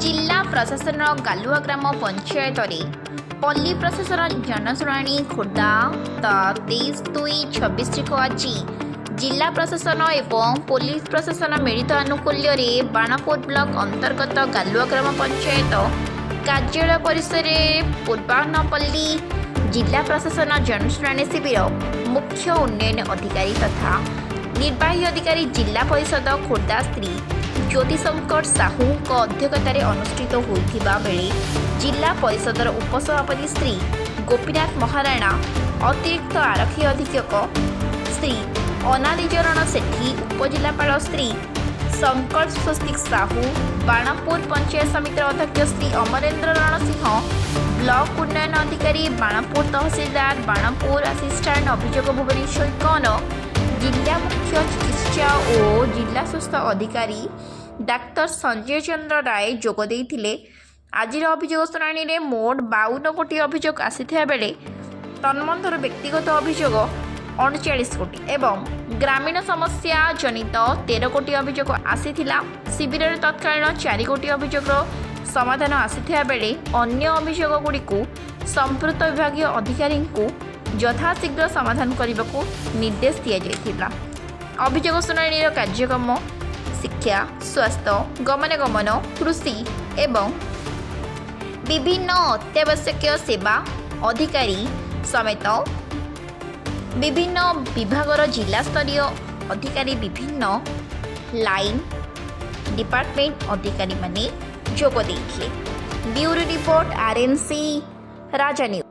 जिला प्रशासन गालुआ ग्राम पंचायत पल्ली प्रशासन जनशुणाणी खोर्धा 23/2/26 को आज जिला प्रशासन एवं पुलिस प्रशासन मिलित आनुकूल्य बाणपुर ब्लॉक अंतर्गत गालुआ ग्राम पंचायत कार्यालय परिसर पूर्वानपल्ली जिला प्रशासन जनशुणाणी शिविर मुख्य उन्नयन अधिकारी तथा निर्वाही अधिकारी जिला परिषद खोर्धा श्री ज्योतिशंकर साहू अध्यक्षतार अनुष्ठित होता बेले जिला परिषदर उपसभापति श्री गोपीनाथ महाराणा, अतिरिक्त आरक्षी अधीक्षक श्री अनादिचरण सेठी, उपजिलापाल श्री शंकर स्वस्तिक साहू, बाणपुर पंचायत समिति अध्यक्ष श्री अमरेन्द्र रणसिंह, ब्लॉक उन्नयन अधिकारी बाणपुर तहसीलदार बाणपुर असिस्टांट अभियोग भुवनेश्वर कौन, जिला मुख्य चिकित्सा और जिला स्वास्थ्य अधिकारी डाक्टर संजय चंद्र राय जोग देइथिले। आज अभियोग शुणाणी में मोट 52 कोटी अभियोग आसीथिबा बेले तन्मध्य व्यक्तिगत अभियोग 39 कोटी एवं ग्रामीण समस्या जनित 13 कोटी अभियोग आसीथिला। शिविर में तत्कालीन 4 कोटी अभियोग समाधान आसीथिबा बेले अन्य अभियोग गुड़िक संपृक्त विभाग अधिकारी को यथाशीघ्र समाधान करने को निर्देश दि जाइथिला। अभियोग शुणाणी कार्यक्रम शिक्षा, स्वास्थ्य, गमनागमन, कृषि एवं विभिन्न अत्यावश्यक सेवा अधिकारी समेत विभिन्न विभागर जिला स्तरीय अधिकारी विभिन्न लाइन डिपार्टमेंट अधिकारी माने जोग देइथिले। ब्यूरो रिपोर्ट RNC राजा न्यूज।